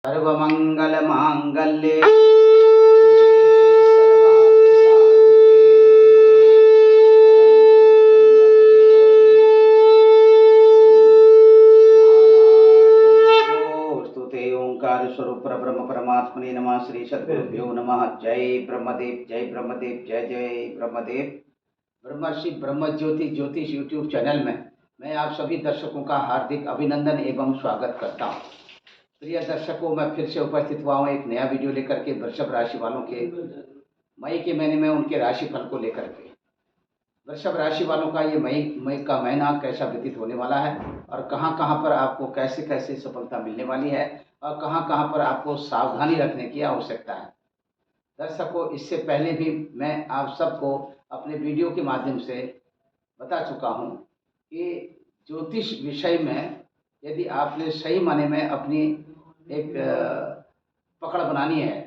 सर्वमंगल मांगल्ये ओंकार स्वरूप ब्रह्म परमात्मने नमः। श्री सद्गुरुभ्यो नमः। जय ब्रह्मदेव, जय ब्रह्मदेव, जय जय ब्रह्मदेव। ब्रह्मर्षि ब्रह्मज्योति ज्योतिष यूट्यूब चैनल में मैं आप सभी दर्शकों का हार्दिक अभिनंदन एवं स्वागत करता हूँ। प्रिय दर्शकों, मैं फिर से उपस्थित हुआ हूँ एक नया वीडियो लेकर के वृषभ राशि वालों के मई के महीने में उनके राशिफल को लेकर के। वृषभ राशि वालों का ये मई का महीना कैसा व्यतीत होने वाला है और कहाँ कहाँ पर आपको कैसे कैसे सफलता मिलने वाली है और कहाँ कहाँ पर आपको सावधानी रखने की आवश्यकता है। दर्शकों, इससे पहले भी मैं आप सबको अपने वीडियो के माध्यम से बता चुका हूँ कि ज्योतिष विषय में यदि आपने सही माने में अपनी एक पकड़ बनानी है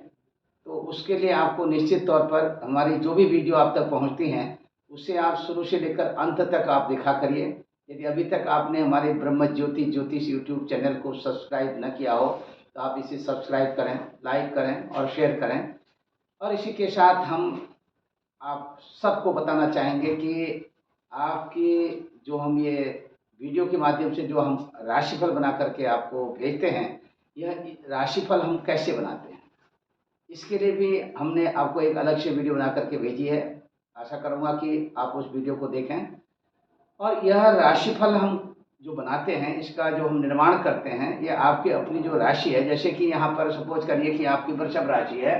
तो उसके लिए आपको निश्चित तौर पर हमारी जो भी वीडियो आप तक पहुंचती हैं उसे आप शुरू से लेकर अंत तक आप देखा करिए। यदि अभी तक आपने हमारे ब्रह्म ज्योति ज्योतिष यूट्यूब चैनल को सब्सक्राइब न किया हो तो आप इसे सब्सक्राइब करें, लाइक करें और शेयर करें। और इसी के साथ हम आप सबको बताना चाहेंगे कि आपकी जो हम ये वीडियो के माध्यम से जो हम राशिफल बना करके आपको भेजते हैं, यह राशिफल हम कैसे बनाते हैं इसके लिए भी हमने आपको एक अलग से वीडियो बना करके भेजी है। आशा करूँगा कि आप उस वीडियो को देखें। और यह राशिफल हम जो बनाते हैं, इसका जो हम निर्माण करते हैं, ये आपकी अपनी जो राशि है, जैसे कि यहाँ पर सपोज करिए कि आपकी वृषभ राशि है।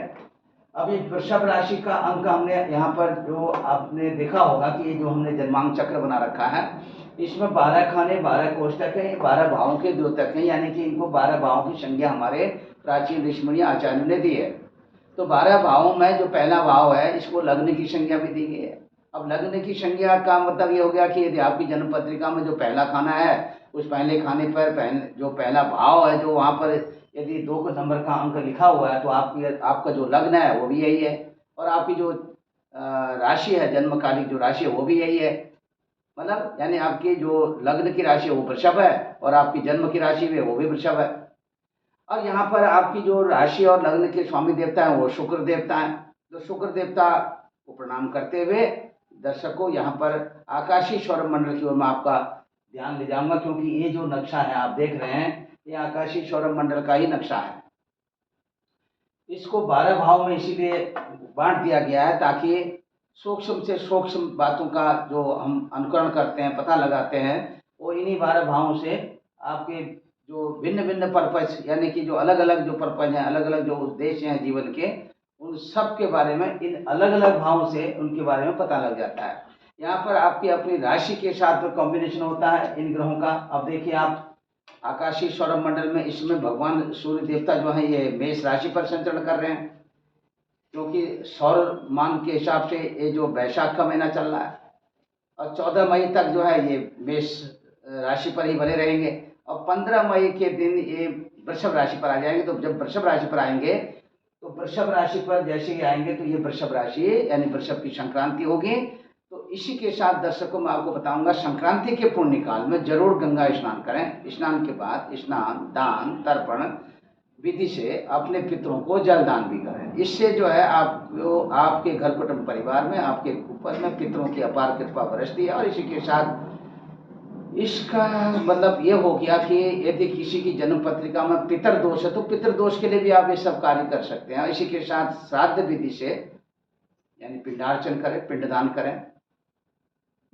अब इस वृषभ राशि का अंक हमने यहाँ पर जो आपने देखा होगा कि जो हमने जन्मांक चक्र बना रखा है, इसमें 12 खाने 12 कोष्ठक है, 12 भावों के द्योतक हैं, यानी कि इनको 12 भावों की संज्ञा हमारे प्राचीन ऋषिमुनि आचार्यों ने दी है। तो 12 भावों में जो पहला भाव है इसको लग्न की संज्ञा भी दी गई है। अब लग्न की संज्ञा का मतलब ये हो गया कि यदि आपकी जन्म पत्रिका में जो पहला खाना है उस पहले खाने पर जो पहला भाव है, जो वहाँ पर यदि 2 नंबर का अंक लिखा हुआ है तो आपका जो लग्न है वो भी यही है और आपकी जो राशि है, जन्मकालिक जो राशि है वो भी यही है। मतलब यानी आपकी जो लग्न की राशि है वो वृषभ है और आपकी जन्म की राशि भी है वो भी वृषभ है। और यहाँ पर आपकी जो राशि और लग्न के स्वामी देवता हैं वो शुक्र देवता हैं। तो शुक्र देवता को प्रणाम करते हुए दर्शकों, यहाँ पर आकाशीय सौर मंडल की ओर मैं आपका ध्यान ले जाऊंगा, क्योंकि ये जो नक्शा है आप देख रहे हैं ये आकाशीय सौर मंडल का ही नक्शा है। इसको 12 भाव में इसीलिए बांट दिया गया है ताकि सूक्ष्म से सूक्ष्म बातों का जो हम अनुकरण करते हैं, पता लगाते हैं, वो इन्हीं 12 भावों से आपके जो भिन्न भिन्न पर्पज, यानी कि जो अलग अलग जो पर्पज हैं, अलग अलग जो उद्देश्य हैं जीवन के, उन सब के बारे में इन अलग अलग भावों से उनके बारे में पता लग जाता है। यहाँ पर आपकी अपनी राशि के साथ कॉम्बिनेशन होता है इन ग्रहों का। अब देखिए आप आकाशीय सौर मंडल में इसमें भगवान सूर्य देवता जो है ये मेष राशि पर संचरण कर रहे हैं, क्योंकि सौर मान के हिसाब से ये जो वैशाख का महीना चल रहा है और 14 मई तक जो है ये मेष राशि पर ही बने रहेंगे और 15 मई के दिन ये वृषभ राशि पर आ जाएंगे। तो जब वृषभ राशि पर आएंगे तो वृषभ राशि पर जैसे ही आएंगे तो ये वृषभ राशि यानी वृषभ की संक्रांति होगी। तो इसी के साथ दर्शकों मैं आपको बताऊंगा, संक्रांति के पुण्य काल में जरूर गंगा स्नान करें। स्नान के बाद स्नान, दान, तर्पण विधि से अपने पितरों को जल दान भी करें। इससे जो है आपको आपके घर कुटुंब परिवार में आपके ऊपर में पितरों की अपार कृपा बरसती है। और इसी के साथ इसका मतलब ये हो गया कि यदि किसी की जन्म पत्रिका में पितर दोष है तो पितर दोष के लिए भी आप ये सब कार्य कर सकते हैं। इसी के साथ श्राद्ध विधि से यानी पिंडार्चन करें, पिंडदान करें।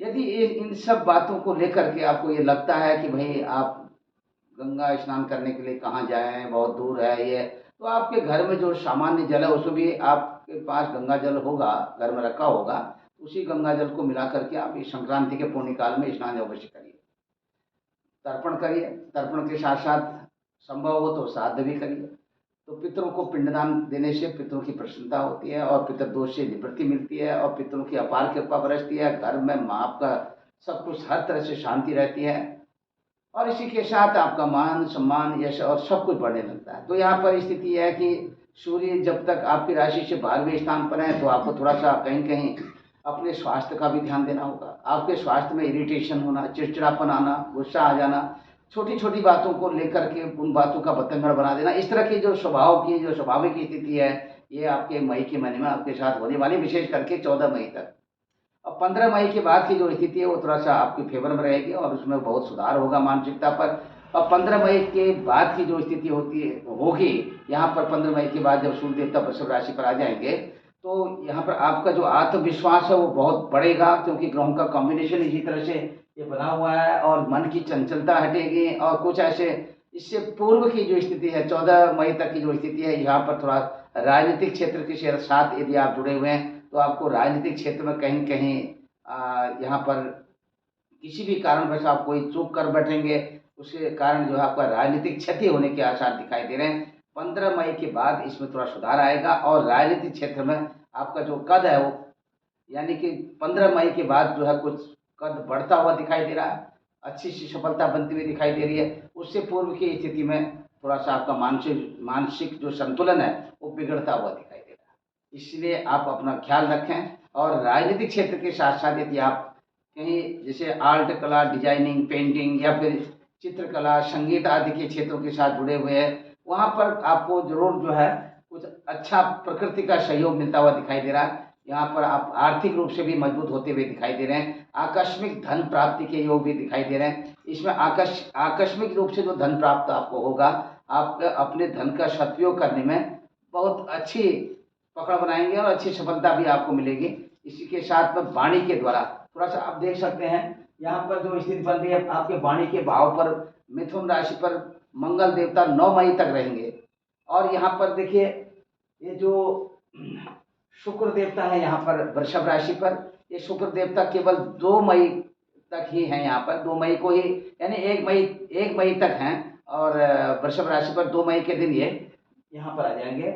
यदि इन सब बातों को लेकर के आपको ये लगता है कि भाई आप गंगा स्नान करने के लिए कहाँ जाएं, बहुत दूर है ये, तो आपके घर में जो सामान्य जल है उसमें भी आपके पास गंगा जल होगा, घर में रखा होगा, उसी गंगा जल को मिला करके आप इस संक्रांति के पुण्य काल में स्नान अवश्य करिए, तर्पण करिए। तर्पण के साथ साथ संभव हो तो श्राद्ध भी करिए। तो पितरों को पिंडदान देने से पितरों की प्रसन्नता होती है और पितर दोष से निवृत्ति मिलती है और पितरों की अपार कृपा बरसती है। घर में माँ का सब कुछ हर तरह से शांति रहती है और इसी के साथ आपका मान सम्मान यश और सब कुछ बढ़ने लगता है। तो यहाँ पर स्थिति है कि सूर्य जब तक आपकी राशि से 12वें स्थान पर है तो आपको थोड़ा सा कहीं कहीं अपने स्वास्थ्य का भी ध्यान देना होगा। आपके स्वास्थ्य में इरिटेशन होना, चिड़चिड़ापन आना, गुस्सा आ जाना, छोटी छोटी बातों को लेकर के उन बातों का बतंगड़ बना देना, इस तरह की जो स्वभाव की जो स्वाभाविक स्थिति है, ये आपके मई के महीने में आपके साथ होने वाली, विशेष करके 14 मई तक। अब 15 मई के बाद की जो स्थिति है वो थोड़ा सा आपके फेवर में रहेगी और उसमें बहुत सुधार होगा मानसिकता पर। और 15 मई के बाद की जो स्थिति होगी, यहाँ पर 15 मई के बाद जब सूर्य देवता वृषभ राशि पर आ जाएंगे, तो यहाँ पर आपका जो आत्मविश्वास है वो बहुत बढ़ेगा, क्योंकि ग्रहों का कॉम्बिनेशन इसी तरह से ये बना हुआ है और मन की चंचलता हटेगी। और कुछ ऐसे इससे पूर्व की जो स्थिति है 14 मई तक की जो स्थिति है, यहाँ पर थोड़ा राजनीतिक क्षेत्र के साथ यदि आप जुड़े हुए हैं तो आपको राजनीतिक क्षेत्र में कहीं कहीं यहाँ पर किसी भी कारणवश आप कोई चूक कर बैठेंगे, उसके कारण जो है आपका राजनीतिक क्षति होने के आसार दिखाई दे रहे हैं। 15 मई के बाद इसमें थोड़ा सुधार आएगा और राजनीतिक क्षेत्र में आपका जो कद है वो, यानी कि 15 मई के बाद जो है कुछ कद बढ़ता हुआ दिखाई दे रहा है, अच्छी सी सफलता बनती हुई दिखाई दे रही है। उससे पूर्व की स्थिति में थोड़ा सा आपका मानसिक मानसिक जो संतुलन है वो बिगड़ता हुआ दिखाई दे रहा है। इसलिए आप अपना ख्याल रखें। और राजनीतिक क्षेत्र के साथ साथ यदि आप कहीं जैसे आर्ट कला, डिजाइनिंग, पेंटिंग या फिर चित्रकला, संगीत आदि के क्षेत्रों के साथ जुड़े हुए हैं, वहाँ पर आपको जरूर जो है कुछ अच्छा प्रकृति का सहयोग मिलता हुआ दिखाई दे रहा है। यहाँ पर आप आर्थिक रूप से भी मजबूत होते हुए दिखाई दे रहे हैं। आकस्मिक धन प्राप्ति के योग भी दिखाई दे रहे हैं। इसमें आकस्मिक रूप से जो धन प्राप्त आपको होगा, आप अपने धन का सदुपयोग करने में बहुत अच्छी पकड़ बनाएंगे और अच्छी सफलता भी आपको मिलेगी। इसी के साथ में वाणी के द्वारा थोड़ा सा आप देख सकते हैं, यहाँ पर जो स्थिति बन रही है आपके वाणी के भाव पर मिथुन राशि पर मंगल देवता 9 मई तक रहेंगे। और यहाँ पर देखिए ये जो शुक्र देवता है यहाँ पर वृषभ राशि पर, ये शुक्र देवता केवल 2 मई तक ही हैं यहाँ पर, 2 मई को ही, यानी 1 मई तक हैं। और वृषभ राशि पर 2 मई के दिन ये यहाँ पर आ जाएंगे,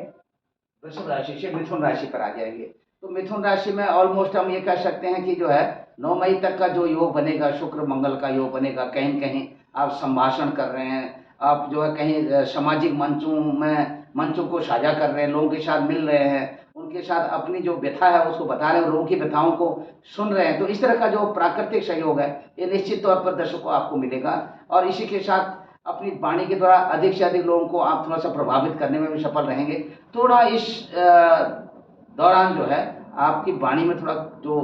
वृषभ राशि से मिथुन राशि पर आ जाएंगे। तो मिथुन राशि में ऑलमोस्ट हम ये कह सकते हैं कि जो है 9 मई तक का जो योग बनेगा, शुक्र मंगल का योग बनेगा। कहीं न कहीं आप संभाषण कर रहे हैं, आप जो है कहीं सामाजिक मंचों को साझा कर रहे हैं, लोगों के साथ मिल रहे हैं, उनके साथ अपनी जो व्यथा है उसको बता रहे हैं, लोगों की व्यथाओं को सुन रहे हैं। तो इस तरह का जो प्राकृतिक सहयोग है ये निश्चित तौर पर दर्शकों को आपको मिलेगा। और इसी के साथ अपनी वाणी के द्वारा अधिक से अधिक लोगों को आप थोड़ा सा प्रभावित करने में भी सफल रहेंगे। थोड़ा इस दौरान जो है आपकी वाणी में थोड़ा जो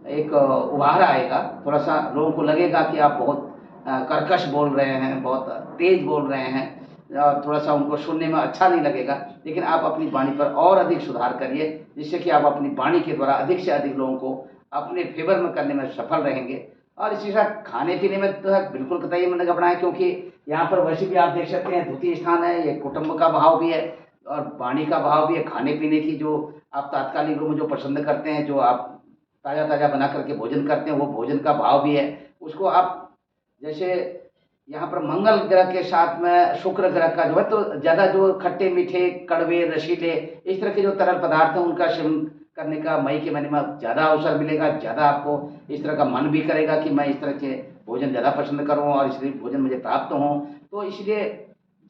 एक उभार आएगा, थोड़ा सा लोगों को लगेगा कि आप बहुत कर्कश बोल रहे हैं, बहुत तेज बोल रहे हैं, थोड़ा सा उनको सुनने में अच्छा नहीं लगेगा। लेकिन आप अपनी वाणी पर और अधिक सुधार करिए, जिससे कि आप अपनी वाणी के द्वारा अधिक से अधिक लोगों को अपने फेवर में करने में सफल रहेंगे। और इसी साथ खाने पीने में तो है बिल्कुल कतई मत घबराएं, क्योंकि यहाँ पर वैसे भी आप देख सकते हैं द्वितीय स्थान है, ये कुटुंब का भाव भी है और वाणी का भाव भी है। खाने पीने की जो आप तात्कालिक रूप में जो पसंद करते हैं, जो आप ताज़ा ताज़ा बना करके भोजन करते हैं, वो भोजन का भाव भी है। उसको आप जैसे यहाँ पर मंगल ग्रह के साथ में शुक्र ग्रह का जो है, तो ज़्यादा जो खट्टे मीठे कड़वे रसीले इस तरह के जो तरल पदार्थ हैं उनका सेवन करने का मई के महीने में ज़्यादा अवसर मिलेगा। ज़्यादा आपको इस तरह का मन भी करेगा कि मैं इस तरह के भोजन ज़्यादा पसंद करूँ और इसलिए भोजन मुझे प्राप्त हो। तो इसलिए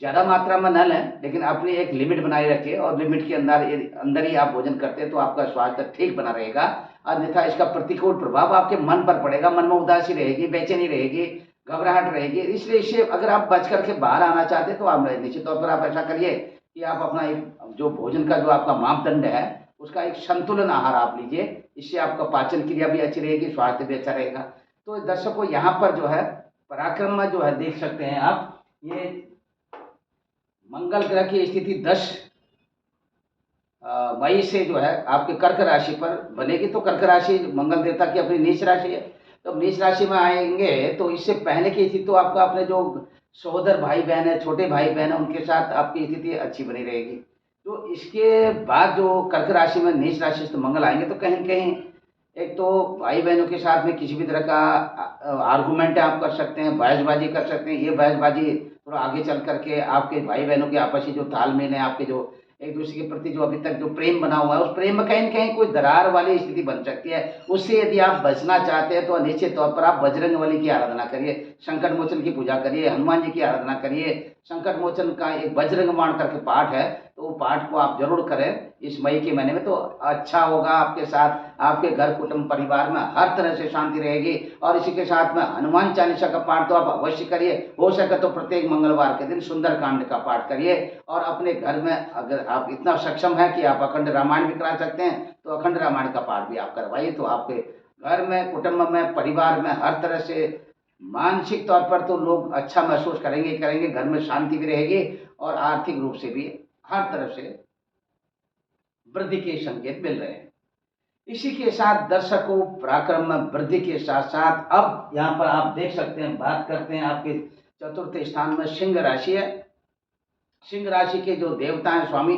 ज़्यादा मात्रा में न लें, लेकिन अपनी एक लिमिट बनाए रखिए और लिमिट के अंदर ही आप भोजन करते हैं तो आपका स्वास्थ्य ठीक बना रहेगा। अन्यथा इसका प्रतिकूल प्रभाव आपके मन पर पड़ेगा, मन में उदासी रहेगी, बेचैनी रहेगी, घबराहट रहेगी। इसलिए इससे अगर आप बच करके बाहर आना चाहते हैं तो आप निश्चित तौर पर आप ऐसा करिए कि आप अपना एक जो भोजन का जो आपका मापदंड है उसका एक संतुलन आहार आप लीजिए। इससे आपका पाचन क्रिया भी अच्छी रहेगी, स्वास्थ्य भी अच्छा रहेगा। तो दर्शकों यहाँ पर जो है पराक्रम में जो है देख सकते हैं आप, ये मंगल ग्रह की स्थिति 10 मई से जो है आपके कर्क राशि पर बनेगी। तो कर्क राशि मंगल देवता की अपनी नीच राशि है, तो नीच राशि में आएंगे तो इससे पहले की स्थिति तो आपका अपने जो सहोदर भाई बहन है, छोटे भाई बहन है, उनके साथ आपकी स्थिति अच्छी बनी रहेगी। तो इसके बाद जो कर्क राशि में नीच राशि से मंगल आएंगे तो कहीं कहीं एक तो भाई बहनों के साथ में किसी भी तरह का आर्गूमेंट आप कर सकते हैं, बहसबाजी कर सकते हैं। ये बहसबाजी थोड़ा आगे चल करके आपके भाई बहनों के आपसी जो तालमेल है, आपके जो एक दूसरे के प्रति जो अभी तक जो प्रेम बना हुआ है, उस प्रेम में कहीं न कहीं कोई दरार वाली स्थिति बन सकती है। उससे यदि आप बचना चाहते हैं तो निश्चित तौर पर आप बजरंगबली की आराधना करिए, संकट मोचन की पूजा करिए, हनुमान जी की आराधना करिए। संकट मोचन का एक बजरंग बाण करके पाठ है, तो वो पाठ को आप जरूर करें इस मई के महीने में, तो अच्छा होगा आपके साथ, आपके घर कुटुंब परिवार में हर तरह से शांति रहेगी। और इसी के साथ में हनुमान चालीसा का पाठ तो आप अवश्य करिए, हो सके तो प्रत्येक मंगलवार के दिन सुंदरकांड का पाठ करिए। और अपने घर में अगर आप इतना सक्षम है कि आप अखंड रामायण भी करा सकते हैं तो अखंड रामायण का पाठ भी आप करवाइए, तो आपके घर में, कुटुंब में, परिवार में हर तरह से मानसिक तौर पर तो लोग अच्छा महसूस करेंगे, घर में शांति भी रहेगी और आर्थिक रूप से भी हर तरफ से वृद्धि के संकेत मिल रहे हैं। इसी के साथ दर्शकों, पराक्रम में वृद्धि के साथ साथ अब यहाँ पर आप देख सकते हैं, बात करते हैं आपके चतुर्थ स्थान में सिंह राशि है। सिंह राशि के जो देवता हैं स्वामी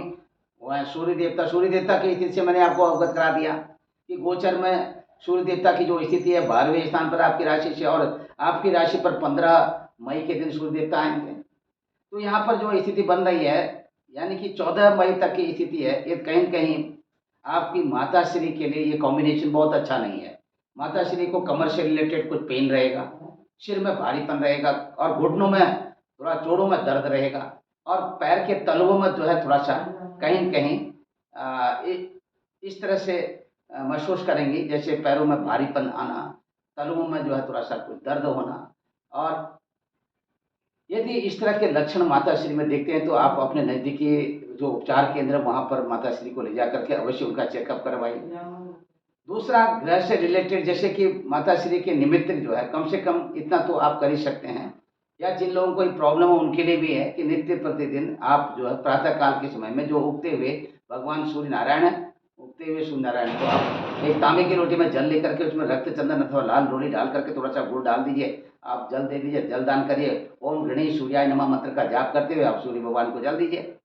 वो है सूर्य देवता। सूर्य देवता की स्थिति से मैंने आपको अवगत करा दिया कि गोचर में सूर्य देवता की जो स्थिति है 12वें स्थान पर आपकी राशि से, और आपकी राशि पर 15 मई के दिन सूर्य देवता आएंगे। तो यहाँ पर जो स्थिति बन रही है, यानी कि 14 मई तक की स्थिति है, ये कहीं न कहीं आपकी माता श्री के लिए ये कॉम्बिनेशन बहुत अच्छा नहीं है। माता श्री को कमर से रिलेटेड कुछ पेन रहेगा, सिर में भारीपन रहेगा, और घुटनों में थोड़ा, जोड़ों में दर्द रहेगा, और पैर के तलवों में जो है थोड़ा सा कहीं न कहीं इस तरह से महसूस करेंगी, जैसे पैरों में भारीपन आना, तलवों में जो है थोड़ा सा कुछ दर्द होना। और यदि इस तरह के लक्षण माता श्री में देखते हैं तो आप अपने नज़दीकी जो उपचार केंद्र है वहाँ पर माता श्री को ले जा करके अवश्य उनका चेकअप करवाइए। दूसरा, ग्रह से रिलेटेड, जैसे कि माता श्री के निमित्त जो है कम से कम इतना तो आप कर ही सकते हैं, या जिन लोगों को कोई प्रॉब्लम हो उनके लिए भी है कि नित्य प्रतिदिन आप जो है प्रातः काल के समय में जो उगते हुए भगवान सूर्य नारायण है, उगते हुए सूर्य नारायण को आप एक तांबे की रोटी में जल लेकर के उसमें रक्त चंदन अथवा लाल रोली डाल करके थोड़ा सा गुड़ डाल दीजिए, आप जल दे दीजिए, जल दान करिए। ओम गणेश सूर्याय नमः मंत्र का जाप करते हुए आप सूर्य भगवान को जल दीजिए।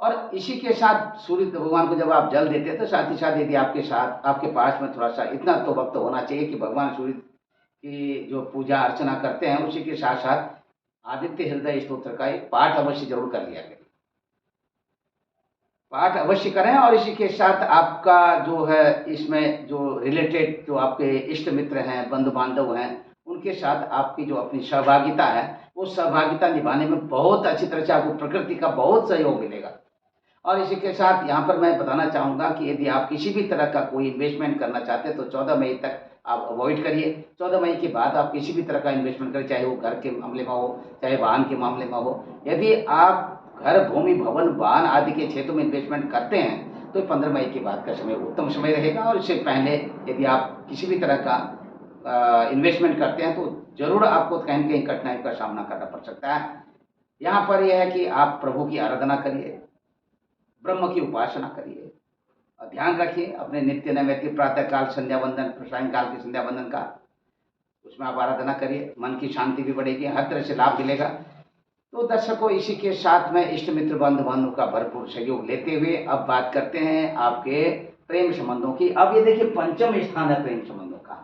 और इसी के साथ सूर्य भगवान को जब आप जल देते हैं तो साथ ही साथ यदि आपके साथ, आपके पास में थोड़ा सा इतना तो वक्त होना चाहिए कि भगवान सूर्य की जो पूजा अर्चना करते हैं उसी के साथ साथ आदित्य हृदय स्तोत्र का एक पाठ अवश्य जरूर कर लिया करें, पाठ अवश्य करें। और इसी के साथ आपका जो है इसमें जो रिलेटेड जो आपके इष्ट मित्र हैं, बंधु बांधव हैं, उनके साथ आपकी जो अपनी सहभागिता है वो सहभागिता निभाने में बहुत अच्छी तरह से आपको प्रकृति का बहुत सहयोग मिलेगा। और इसी के साथ यहाँ पर मैं बताना चाहूँगा कि यदि आप किसी भी तरह का कोई इन्वेस्टमेंट करना चाहते हैं तो 14 मई तक आप अवॉइड करिए। 14 मई के बाद आप किसी भी तरह का इन्वेस्टमेंट करें, चाहे वो घर के मामले में हो, चाहे वाहन के मामले में हो। यदि आप घर, भूमि, भवन, वाहन आदि के क्षेत्रों में इन्वेस्टमेंट करते हैं तो 15 मई के बाद का समय उत्तम समय रहेगा। और इससे पहले यदि आप किसी भी तरह का इन्वेस्टमेंट करते हैं तो जरूर आपको कहीं न कहीं कठिनाई का सामना करना पड़ सकता है। यहाँ पर यह है कि आप प्रभु की आराधना करिए, ब्रह्म की उपासना करिए, और ध्यान रखिए अपने नित्य नैमित्य प्रातःकाल संध्या वंदन, सायंकाल की संध्या वंदन का, उसमें आप आराधना करिए, मन की शांति भी बढ़ेगी, हर तरह से लाभ मिलेगा। तो दर्शकों, इसी के साथ में इष्ट मित्र बंधु बांधव का भरपूर सहयोग लेते हुए अब बात करते हैं आपके प्रेम संबंधों की। अब ये देखिए पंचम स्थान है प्रेम संबंधों का,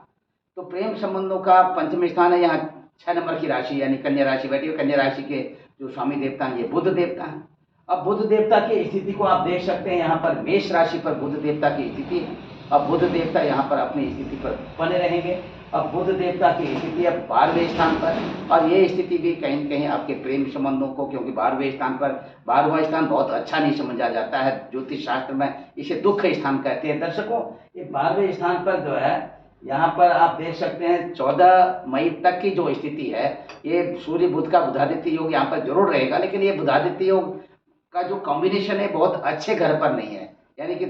तो प्रेम संबंधों का पंचम स्थान है, यहाँ 6 नंबर की राशि यानी कन्या राशि बैठी है। कन्या राशि के जो स्वामी देवता हैं ये बुध देवता हैं। अब बुध देवता की स्थिति को आप देख सकते हैं, यहाँ पर मेष राशि पर बुध देवता की स्थिति है। अब बुध देवता यहाँ पर अपनी स्थिति पर बने रहेंगे। अब बुध देवता की स्थिति है 12वें स्थान पर, और ये स्थिति भी कहीं न कहीं आपके प्रेम संबंधों को, क्योंकि 12वें स्थान पर, 12वां स्थान बहुत अच्छा नहीं समझा जाता है ज्योतिष शास्त्र में, इसे दुख स्थान कहते हैं। दर्शकों, ये 12वें स्थान पर जो है यहाँ पर आप देख सकते हैं 14 मई तक की जो स्थिति है, ये सूर्य बुध का बुधादित्य योग यहाँ पर जरूर रहेगा, लेकिन ये बुधादित्य योग का जो कॉम्बिनेशन है बहुत अच्छे घर पर नहीं है, यानी कि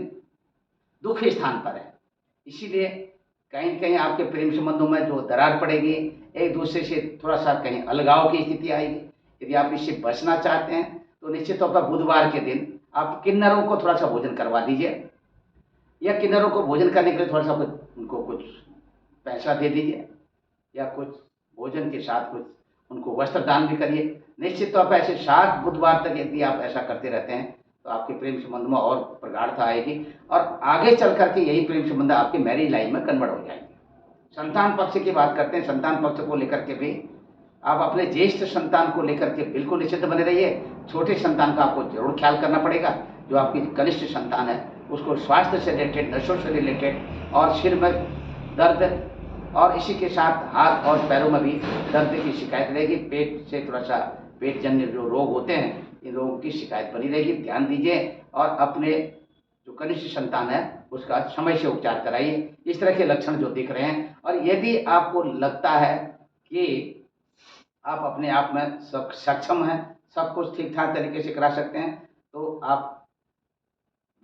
दुख स्थान पर है। इसीलिए कहीं न कहीं आपके प्रेम संबंधों में जो दरार पड़ेगी, एक दूसरे से थोड़ा सा कहीं अलगाव की स्थिति आएगी। यदि आप इससे बचना चाहते हैं तो निश्चित तौर पर बुधवार के दिन आप किन्नरों को थोड़ा सा भोजन करवा दीजिए, या किन्नरों को भोजन करने के लिए थोड़ा सा उनको कुछ पैसा दे दीजिए, या कुछ भोजन के साथ कुछ उनको वस्त्र दान भी करिए। निश्चित तौर पर ऐसे 7 बुधवार तक यदि आप ऐसा करते रहते हैं तो आपके प्रेम संबंध में और प्रगाढ़ता आएगी, और आगे चल करके यही प्रेम संबंध आपके मैरिज लाइफ में कन्वर्ट हो जाएंगे। संतान पक्ष की बात करते हैं, संतान पक्ष को लेकर के भी आप अपने ज्येष्ठ संतान को लेकर के बिल्कुल निश्चित बने रहिए। छोटे संतान का आपको जरूर ख्याल करना पड़ेगा। जो आपकी कनिष्ठ संतान है उसको स्वास्थ्य से रिलेटेड, नशों से रिलेटेड, और सिर में दर्द, और इसी के साथ हाथ और पैरों में भी दर्द की शिकायत रहेगी। पेट से थोड़ा सा, पेट जन्य जो रोग होते हैं इन लोगों की शिकायत बनी रहेगी। ध्यान दीजिए और अपने जो कनिष्ठ संतान है उसका समय से उपचार कराइए। इस तरह के लक्षण जो दिख रहे हैं, और यदि आपको लगता है कि आप अपने आप में सक्षम हैं, सब कुछ ठीक ठाक तरीके से करा सकते हैं, तो आप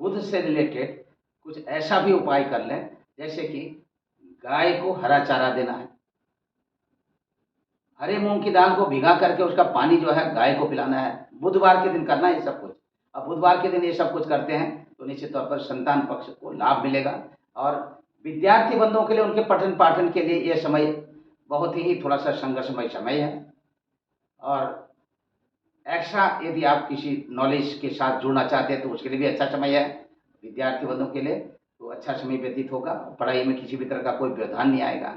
बुध से रिलेटेड कुछ ऐसा भी उपाय कर लें, जैसे कि गाय को हरा चारा देना है, हरे मूंग की दाल को भिगा करके उसका पानी जो है गाय को पिलाना है। बुधवार के दिन करना है ये सब कुछ। अब बुधवार के दिन ये सब कुछ करते हैं तो निश्चित तौर पर संतान पक्ष को लाभ मिलेगा। और विद्यार्थी बंधुओं के लिए, उनके पठन पाठन के लिए ये समय बहुत ही थोड़ा सा संघर्षमय समय है। और एक्स्ट्रा यदि आप किसी नॉलेज के साथ जुड़ना चाहते हैं तो उसके लिए भी अच्छा समय है। विद्यार्थी बंधुओं के लिए तो अच्छा समय व्यतीत होगा, पढ़ाई में किसी भी तरह का कोई व्यवधान नहीं आएगा।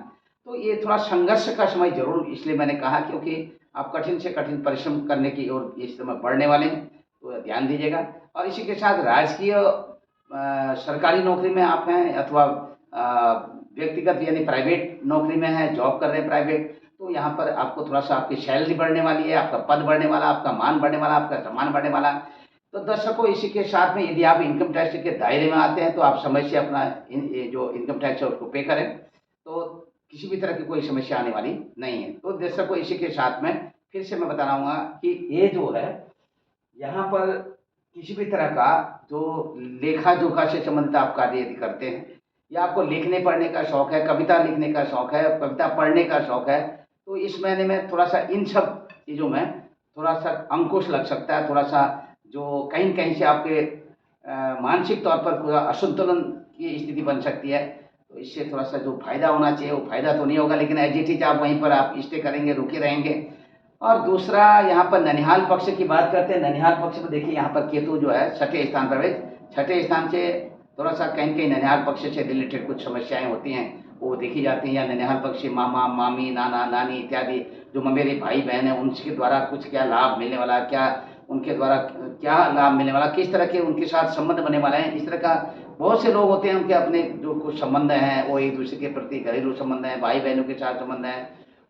तो ये थोड़ा संघर्ष का समय जरूर इसलिए मैंने कहा, क्योंकि आप कठिन से कठिन परिश्रम करने की ओर इस समय बढ़ने वाले हैं, तो ध्यान दीजिएगा। और इसी के साथ राजकीय सरकारी नौकरी में आप हैं, अथवा व्यक्तिगत यानी प्राइवेट नौकरी में हैं, जॉब कर रहे हैं प्राइवेट, तो यहाँ पर आपको थोड़ा सा आपकी सैलरी बढ़ने वाली है, आपका पद बढ़ने वाला, आपका मान बढ़ने वाला, आपका सम्मान बढ़ने वाला। तो दर्शकों, इसी के साथ में यदि आप इनकम टैक्स के दायरे में आते हैं तो आप समय से अपना ये जो इनकम टैक्स है उसको पे करें, तो किसी भी तरह की कोई समस्या आने वाली नहीं है। तो दर्शकों, इसी के साथ में फिर से मैं बता रहा हूँ कि ये जो है यहाँ पर किसी भी तरह का जो लेखा जोखा से संबंधित आप कार्य यदि करते हैं, या आपको लिखने पढ़ने का शौक है, कविता लिखने का शौक है, कविता पढ़ने का शौक है, तो इस महीने में थोड़ा सा इन सब चीज़ों में थोड़ा सा अंकुश लग सकता है। थोड़ा सा जो कहीं कहीं से आपके मानसिक तौर पर पूरा असंतुलन की स्थिति बन सकती है। तो इससे थोड़ा सा जो फायदा होना चाहिए वो फायदा तो नहीं होगा, लेकिन एज इट इज आप वहीं पर आप स्टे करेंगे, रुके रहेंगे। और दूसरा, यहाँ पर ननिहाल पक्ष की बात करते हैं। ननिहाल पक्ष में देखिए, यहाँ पर केतु जो है छठे स्थान पर, छठे स्थान से थोड़ा सा कहीं कहीं ननिहाल पक्ष से रिलेटेड कुछ समस्याएं होती हैं, वो देखी जाती हैं। या ननिहाल पक्ष से मामा मामी नाना नानी इत्यादि जो मेरे भाई बहन हैं, उनके द्वारा कुछ क्या लाभ मिलने वाला, क्या उनके द्वारा क्या लाभ मिलने वाला, किस तरह के उनके साथ संबंध बनने वाला है। इस तरह का बहुत से लोग होते हैं, उनके अपने जो कुछ संबंध हैं वो एक दूसरे के प्रति घरेलू संबंध हैं, भाई बहनों के साथ संबंध हैं,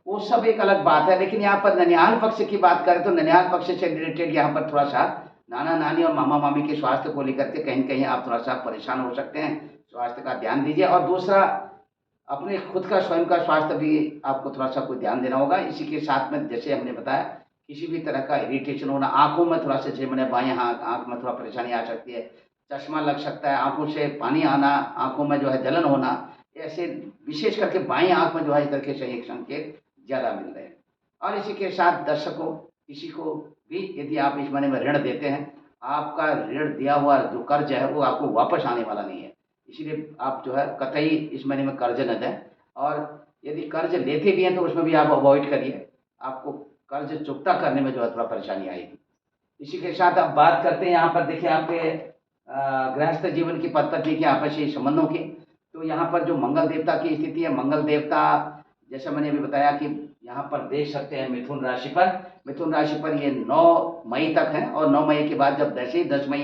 वो सब एक अलग बात है। लेकिन यहाँ पर ननिहाल पक्ष की बात करें तो ननिहाल पक्ष से रिलेटेड यहाँ पर थोड़ा सा नाना नानी और मामा मामी के स्वास्थ्य को लेकर के कहीं कहीं आप थोड़ा सा परेशान हो सकते हैं। स्वास्थ्य का ध्यान दीजिए। और दूसरा, अपने खुद का स्वयं का स्वास्थ्य भी आपको थोड़ा सा कोई ध्यान देना होगा। इसी के साथ में जैसे हमने बताया, किसी भी तरह का इरिटेशन होना, आंखों में थोड़ा सा, जैसे मैंने बाएं आंख में थोड़ा परेशानी आ सकती है, चश्मा लग सकता है, आंखों से पानी आना, आंखों में जो है जलन होना, ऐसे विशेष करके बाएं आंख में जो है इस तरह के सही संकेत ज़्यादा मिल रहे हैं। और इसी के साथ दर्शकों, किसी को भी यदि आप इस महीने में ऋण देते हैं, आपका ऋण दिया हुआ जो कर्ज है वो आपको वापस आने वाला नहीं है। इसीलिए आप जो है कतई इस महीने में कर्ज न दें। और यदि कर्ज लेते भी हैं तो उसमें भी आप अवॉइड करिए, आपको कर्ज चुकता करने में जो है थोड़ा परेशानी आएगी। इसी के साथ अब बात करते हैं, यहाँ पर देखिए आपके गृहस्थ जीवन की पद पत्नी के आपसी संबंधों की। तो यहाँ पर जो मंगल देवता की स्थिति है, मंगल देवता जैसा मैंने अभी बताया कि यहाँ पर देख सकते हैं मिथुन राशि पर, मिथुन राशि पर ये 9 मई तक है, और 9 मई के बाद जब जैसे ही 10 मई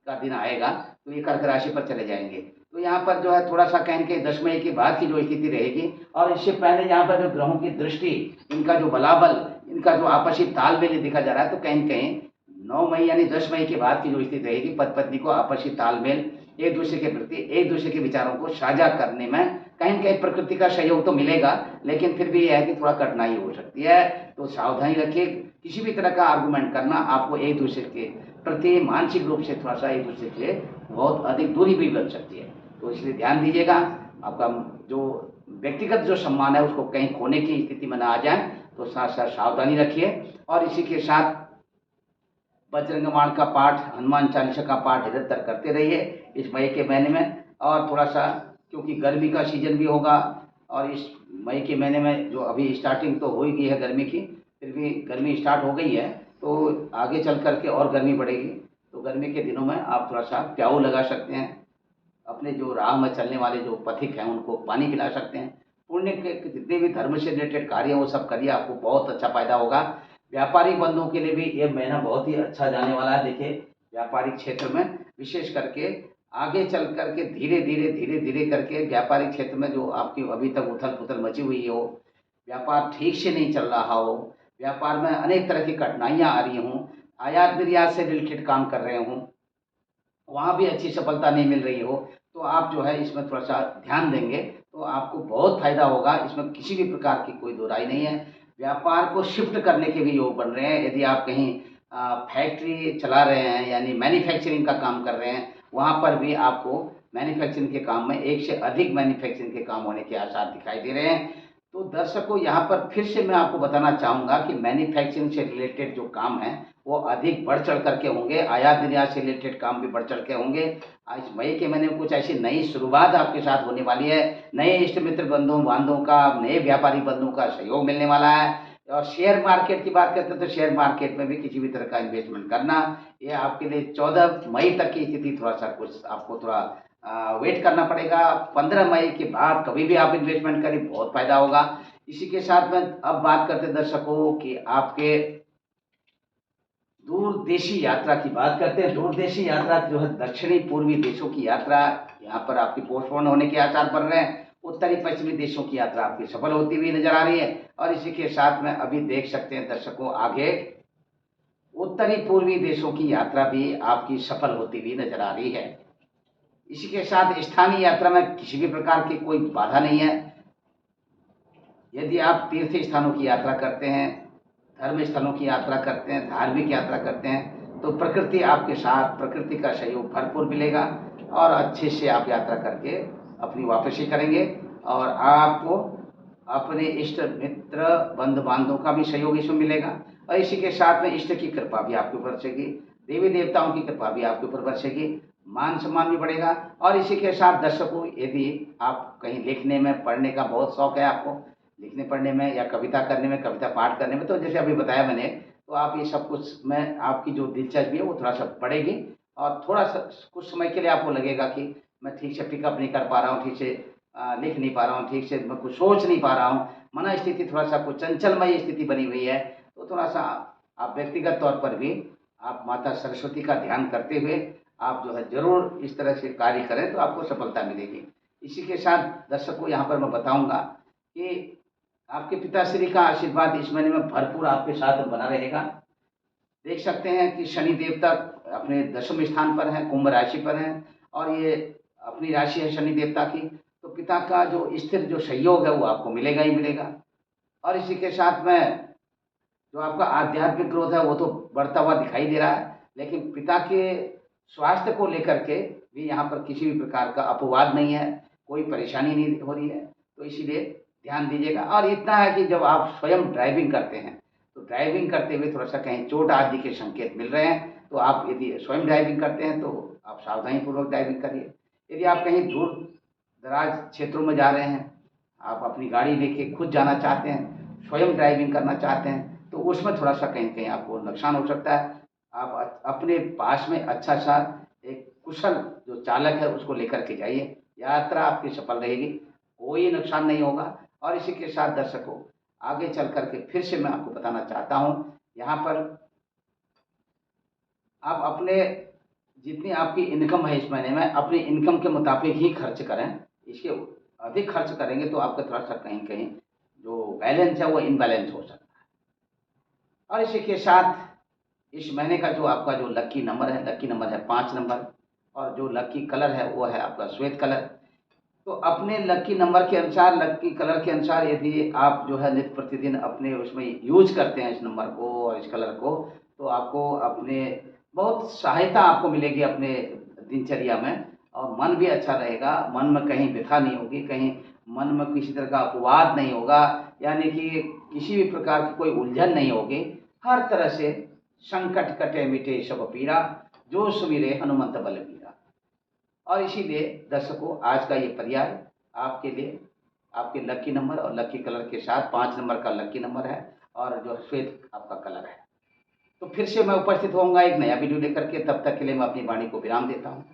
का दिन आएगा तो ये कर्क राशि पर चले जाएंगे। तो यहाँ पर जो है थोड़ा सा कहीं के 10 मई के बाद की जो स्थिति रहेगी, और इससे पहले यहाँ पर जो ग्रहों की दृष्टि, इनका जो बलाबल, इनका जो आपसी तालमेल दिखा जा रहा है, तो कहीं कहीं 9 मई यानी 10 मई के बाद की जो स्थिति रहेगी, पति पत्नी को आपसी तालमेल, एक दूसरे के प्रति एक दूसरे के विचारों को साझा करने में कहीं कहीं प्रकृति का सहयोग तो मिलेगा, लेकिन फिर भी यह है कि थोड़ा कठिनाई हो सकती है। तो सावधानी रखिए, किसी भी तरह का आर्गुमेंट करना आपको एक दूसरे के प्रति मानसिक रूप से थोड़ा सा एक दूसरे के बहुत अधिक दूरी भी बन सकती है। तो इसलिए ध्यान दीजिएगा, आपका जो व्यक्तिगत जो सम्मान है उसको कहीं खोने की स्थिति में ना आ जाए, तो साथ साथ सावधानी रखिए। और इसी के साथ बजरंगबाण का पाठ, हनुमान चालीसा का पाठ निरंतर करते रहिए इस मई के महीने में। और थोड़ा सा, क्योंकि गर्मी का सीजन भी होगा, और इस मई के महीने में जो अभी स्टार्टिंग तो हो ही गई है गर्मी की, फिर भी गर्मी स्टार्ट हो गई है, तो आगे चल करके और गर्मी बढ़ेगी। तो गर्मी के दिनों में आप थोड़ा सा प्याऊ लगा सकते हैं, अपने जो राह में चलने वाले जो पथिक हैं उनको पानी पिला सकते हैं। पुण्य के जितने भी धर्म से रिलेटेड कार्य हैं वो सब करिए, आपको बहुत अच्छा फायदा होगा। व्यापारिक बंधुओं के लिए भी ये महीना बहुत ही अच्छा जाने वाला है। देखिए, व्यापारिक क्षेत्र में विशेष करके आगे चल करके धीरे धीरे करके व्यापारिक क्षेत्र में जो आपकी अभी तक उथल पुथल मची हुई हो, व्यापार ठीक से नहीं चल रहा हो, व्यापार में अनेक तरह की कठिनाइयाँ आ रही हों, आयात निर्यात से रिलेटेड काम कर रहे हों, वहाँ भी अच्छी सफलता नहीं मिल रही हो, तो आप जो है इसमें थोड़ा सा ध्यान देंगे तो आपको बहुत फायदा होगा। इसमें किसी भी प्रकार की कोई दो राय नहीं है। व्यापार को शिफ्ट करने के भी योग बन रहे हैं। यदि आप कहीं फैक्ट्री चला रहे हैं यानी मैन्युफैक्चरिंग का काम कर रहे हैं, वहाँ पर भी आपको मैन्युफैक्चरिंग के काम में एक से अधिक मैन्युफैक्चरिंग के काम होने के आसार दिखाई दे रहे हैं। तो दर्शकों, यहाँ पर फिर से मैं आपको बताना चाहूँगा कि मैन्युफैक्चरिंग से रिलेटेड जो काम है वो अधिक बढ़ चढ़ करके होंगे। आयात निर्यात से रिलेटेड काम भी बढ़ चढ़ के होंगे। आज मई के महीने में कुछ ऐसी नई शुरुआत आपके साथ होने वाली है। नए इष्ट मित्र बंधुओं बांधों का, नए व्यापारी बंधुओं का सहयोग मिलने वाला है। और शेयर मार्केट की बात करते हैं तो शेयर मार्केट में भी किसी भी तरह का इन्वेस्टमेंट करना, ये आपके लिए 14 मई तक की स्थिति थोड़ा सा कुछ आपको थोड़ा वेट करना पड़ेगा। 15 मई के बाद कभी भी आप इन्वेस्टमेंट करें, बहुत फायदा होगा। इसी के साथ में अब बात करते हैं दर्शकों कि आपके दूरदेशी यात्रा की बात करते हैं। दूरदेशी यात्रा जो है दक्षिणी पूर्वी देशों की यात्रा, यहाँ पर आपकी पोस्टपोन होने के आसार बन रहे हैं। उत्तरी पश्चिमी देशों की यात्रा आपकी सफल होती हुई नजर आ रही है। और इसी के साथ में अभी देख सकते हैं दर्शकों, आगे उत्तरी पूर्वी देशों की यात्रा भी आपकी सफल होती हुई नजर आ रही है। इसी के साथ स्थानीय यात्रा में किसी भी प्रकार की कोई बाधा नहीं है। यदि आप तीर्थ स्थानों की यात्रा करते हैं, धर्म स्थलों की यात्रा करते हैं, धार्मिक यात्रा करते हैं, तो प्रकृति आपके साथ, प्रकृति का सहयोग भरपूर मिलेगा और अच्छे से आप यात्रा करके अपनी वापसी करेंगे। और आपको अपने इष्ट मित्र बंधु बांधवों का भी सहयोग इसमें मिलेगा। और इसी के साथ में इष्ट की कृपा भी आपके ऊपर बरसेगी, देवी देवताओं की कृपा भी आपके ऊपर बरसेगी, मान सम्मान भी बढ़ेगा। और इसी के साथ दर्शकों, यदि आप कहीं लिखने में, पढ़ने का बहुत शौक है आपको, लिखने पढ़ने में या कविता करने में, कविता पाठ करने में, तो जैसे अभी बताया मैंने, तो आप ये सब कुछ में आपकी जो दिलचस्पी है वो थोड़ा सा बढ़ेगी। और थोड़ा सा कुछ समय के लिए आपको लगेगा कि मैं ठीक से पिकअप नहीं कर पा रहा हूँ, ठीक से लिख नहीं पा रहा हूँ, ठीक से मैं कुछ सोच नहीं पा रहा हूँ, मन स्थिति थोड़ा सा कुछ चंचलमय स्थिति बनी हुई है। तो थोड़ा सा आप व्यक्तिगत तौर पर भी आप माता सरस्वती का ध्यान करते हुए आप जो है जरूर इस तरह से कार्य करें तो आपको सफलता मिलेगी। इसी के साथ दर्शकों, यहाँ पर मैं बताऊंगा कि आपके पिताश्री का आशीर्वाद इस महीने में भरपूर आपके साथ बना रहेगा। देख सकते हैं कि शनि देवता अपने दशम स्थान पर हैं, कुंभ राशि पर हैं, और ये अपनी राशि है शनि देवता की। तो पिता का जो स्थिर जो सहयोग है वो आपको मिलेगा ही मिलेगा। और इसी के साथ में जो आपका आध्यात्मिक ग्रोथ है वो तो बढ़ता हुआ दिखाई दे रहा है, लेकिन पिता के स्वास्थ्य को लेकर के भी यहाँ पर किसी भी प्रकार का अपवाद नहीं है, कोई परेशानी नहीं हो रही है। तो इसीलिए ध्यान दीजिएगा। और इतना है कि जब आप स्वयं ड्राइविंग करते हैं तो ड्राइविंग करते हुए थोड़ा सा कहीं चोट आदि के संकेत मिल रहे हैं, तो आप यदि स्वयं ड्राइविंग करते हैं तो आप सावधानी पूर्वक ड्राइविंग करिए। यदि आप कहीं दूर दराज क्षेत्रों में जा रहे हैं, आप अपनी गाड़ी लेके खुद जाना चाहते हैं, स्वयं ड्राइविंग करना चाहते हैं, तो उसमें थोड़ा सा कहीं कहीं आपको नुकसान हो सकता है। आप अपने पास में अच्छा सा एक कुशल जो चालक है उसको लेकर के जाइए, यात्रा आपकी सफल रहेगी, कोई नुकसान नहीं होगा। और इसी के साथ दर्शकों, आगे चल करके फिर से मैं आपको बताना चाहता हूँ, यहाँ पर आप अपने जितनी आपकी इनकम है इस महीने में, अपनी इनकम के मुताबिक ही खर्च करें। इसके अधिक खर्च करेंगे तो आपका थोड़ा सा कहीं कहीं जो बैलेंस है वो इनबैलेंस हो सकता है। और इसी के साथ इस महीने का जो आपका जो लकी नंबर है 5 नंबर, और जो लकी कलर है वो है आपका श्वेत कलर। तो अपने लकी नंबर के अनुसार, लकी कलर के अनुसार यदि आप जो है नित्य प्रतिदिन अपने उसमें यूज करते हैं इस नंबर को और इस कलर को, तो आपको अपने बहुत सहायता आपको मिलेगी अपने दिनचर्या में। और मन भी अच्छा रहेगा, मन में कहीं व्यथा नहीं होगी, कहीं मन में किसी तरह का अपवाद नहीं होगा, यानी कि किसी भी प्रकार की कोई उलझन नहीं होगी। हर तरह से संकट कटे मिटे सब पीरा, जो सुमिरे हनुमंत बलबीरा। और इसीलिए दर्शकों, आज का ये पर्याय आपके लिए, आपके लकी नंबर और लकी कलर के साथ 5 नंबर का लकी नंबर है और जो श्वेत आपका कलर है। तो फिर से मैं उपस्थित होऊंगा एक नया वीडियो लेकर के, तब तक के लिए मैं अपनी वाणी को विराम देता हूँ।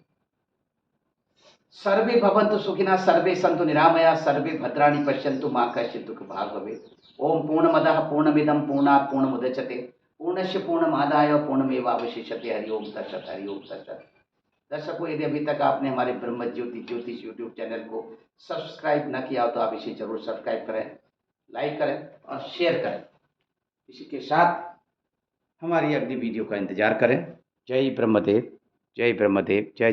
सर्वे भवन्तु सुखिनः, सर्वे सन्तु निरामया, सर्वे भद्राणि पश्यन्तु मा कश्चित् दुःखभाग् भवेत्। ओम पूर्णमदः पूर्णमिदं पूर्णात् पूर्णमुदच्यते पूर्णस्य पूर्णमादाय पूर्णमेवावशिष्यते। हरि ओम तत्सत्, हरि ओम तत्सत्। दर्शकों, यदि अभी तक आपने हमारे ब्रह्म ज्योति ज्योतिष यूट्यूब चैनल को सब्सक्राइब न किया हो तो आप इसे जरूर सब्सक्राइब करें, लाइक करें और शेयर करें। इसी के साथ हमारी अगली वीडियो का इंतज़ार करें। जय ब्रह्मदेव, जय ब्रह्मदेव, जय जय